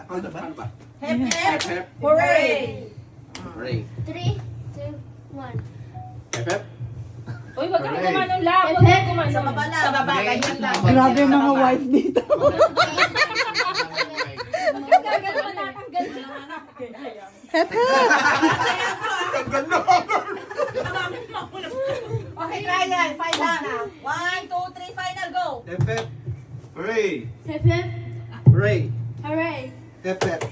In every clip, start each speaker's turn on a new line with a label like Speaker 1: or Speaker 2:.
Speaker 1: Paano ba?
Speaker 2: Hep, hep,
Speaker 1: Hep.
Speaker 2: hooray!
Speaker 1: Hooray.
Speaker 3: 3, 2, 1.
Speaker 1: Hep, hep.
Speaker 4: Uy, wag kang
Speaker 1: Hooray.
Speaker 4: gumanon lang. Wag kang gumanon.
Speaker 2: Sa baba lang.
Speaker 4: Sa baba, ganyan lang.
Speaker 5: Grabe yung mga wife dito.
Speaker 4: Gagano ka natanggal.
Speaker 5: Hep, hep.
Speaker 2: Okay, trial. Final na. 1, 2, 3, final, go!
Speaker 1: Hep, hep. Hooray.
Speaker 3: Hep, hep.
Speaker 1: Hooray.
Speaker 3: Hooray.
Speaker 1: Hep, hep.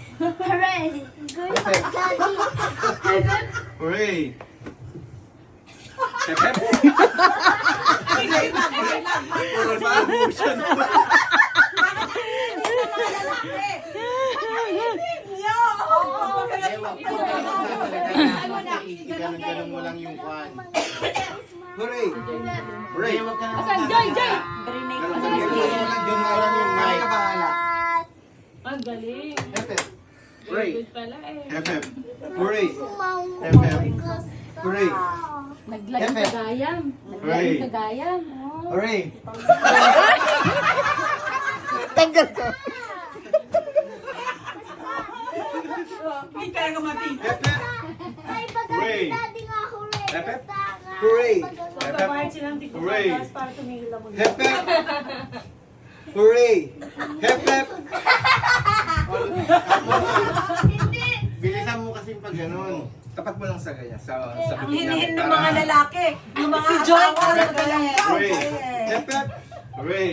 Speaker 3: Hooray. Good
Speaker 1: Hep, hep.
Speaker 3: daddy. Hep, hep.
Speaker 1: Hooray. Hep, hep. Puro na emotion. Ganun mo lang yung kwan. Hooray. Hooray.
Speaker 4: Asan? Joy, Joy!
Speaker 1: Ganun mo lang yung mic.
Speaker 4: Ang galing.
Speaker 1: Hep, hep.
Speaker 4: Very
Speaker 1: Hooray.
Speaker 4: good pala eh.
Speaker 1: Hep, hep. Hooray. Hep, hep. Hooray.
Speaker 4: Naglayong
Speaker 1: Hep, hep.
Speaker 4: kagayam.
Speaker 1: Hooray.
Speaker 4: Naglayong kagayam. Oh.
Speaker 1: Hooray.
Speaker 5: Tanggal ko.
Speaker 2: Hindi kaya nga mati.
Speaker 1: Hep, hep.
Speaker 3: Ay,
Speaker 1: Hooray.
Speaker 3: daddy nga, hooray.
Speaker 1: Hep, hep.
Speaker 3: Tanga.
Speaker 1: Hooray.
Speaker 3: Pag-
Speaker 1: Hep, hep.
Speaker 2: silang
Speaker 1: Hooray.
Speaker 2: para tumigil ako.
Speaker 1: Hep, hep. Hooray. Hep, hep.
Speaker 3: Hindi.
Speaker 1: Bilisan mo kasi pag ganun. Tapat mo lang sa ganyan. Sa
Speaker 2: Ang hinihin ng mga lalaki. Yung mga si Joy ko na magalang.
Speaker 1: Hooray. Hep, hep. Hooray.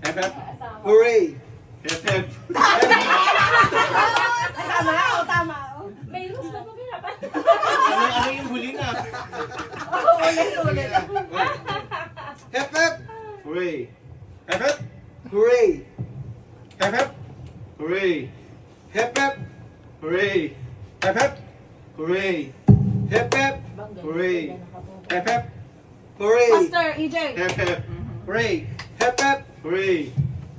Speaker 1: Hep, hep. Hooray. Hep, hep.
Speaker 2: Tama o tama.
Speaker 4: May rules na po pinapan.
Speaker 1: Ano yung huli na?
Speaker 2: Ulit.
Speaker 1: Hep, hep. Hooray. Hep, hep. Hooray. Hep, hep. Hooray. Hep, hep. Hooray. Hep, hep. Hooray. Hep, hep. Hooray. Hep, hep. Hooray.
Speaker 2: Pastor, EJ.
Speaker 1: Hep, hep. Hooray. Hep, hep. Hooray.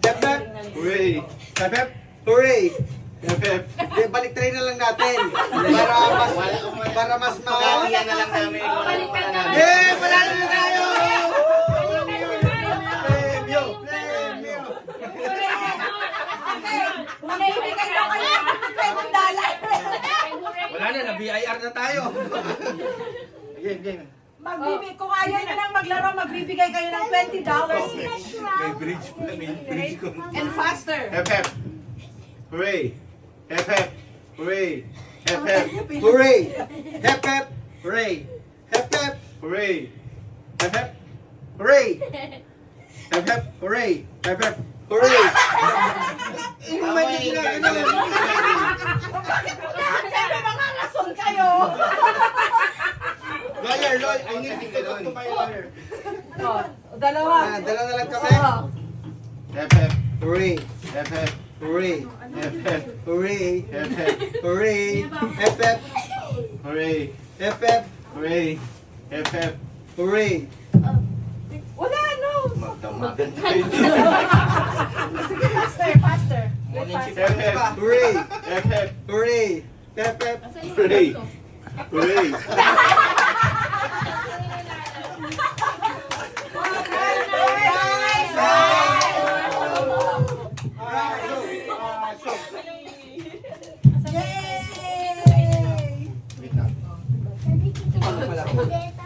Speaker 1: Hep, hep. Hooray. Hep, hep. Hooray. Hep, hep. Balik try na lang natin. Para mas
Speaker 6: Pagkakalian na lang namin.
Speaker 4: Balikan na lang.
Speaker 1: Yeah! Panalo na tayo! Premyo! Premyo!
Speaker 2: Magbibigay na kayo ng $20.
Speaker 1: Wala na, na-BIR na tayo. Game, game.
Speaker 2: Kung ayaw nyo lang maglaro, magbibigay kayo ng $20 each.
Speaker 1: May bridge pa, may bridge ko.
Speaker 2: And faster.
Speaker 1: Hep, hep. Hooray. Hep, hep. Hooray. Hep, hep. Hooray. Hep, hep. Hooray. Hep, hep. Hooray. Hep, hep. Hooray. Hep, hep. Hooray. Hep, hep. Hooray. Yung may ginagawa.
Speaker 2: Siyempre, mga rason kayo.
Speaker 1: Lawyer, lawyer. I need to talk to my lawyer.
Speaker 2: Dalawa.
Speaker 1: Dala na lang kami. Hep, hep. Hooray. Hep, hep. Hooray. Hep, hep. Hooray. Hep, hep. Hooray. Hep, hep. Hooray. Hep, hep. Hooray. Hep, hep. Hooray.
Speaker 2: Wala, no.
Speaker 1: Magdamagan tayo.
Speaker 2: Sige, faster.
Speaker 1: Hep, hep. Hooray. Hep, hep. Hooray. Hep, hep. Hooray. Hooray.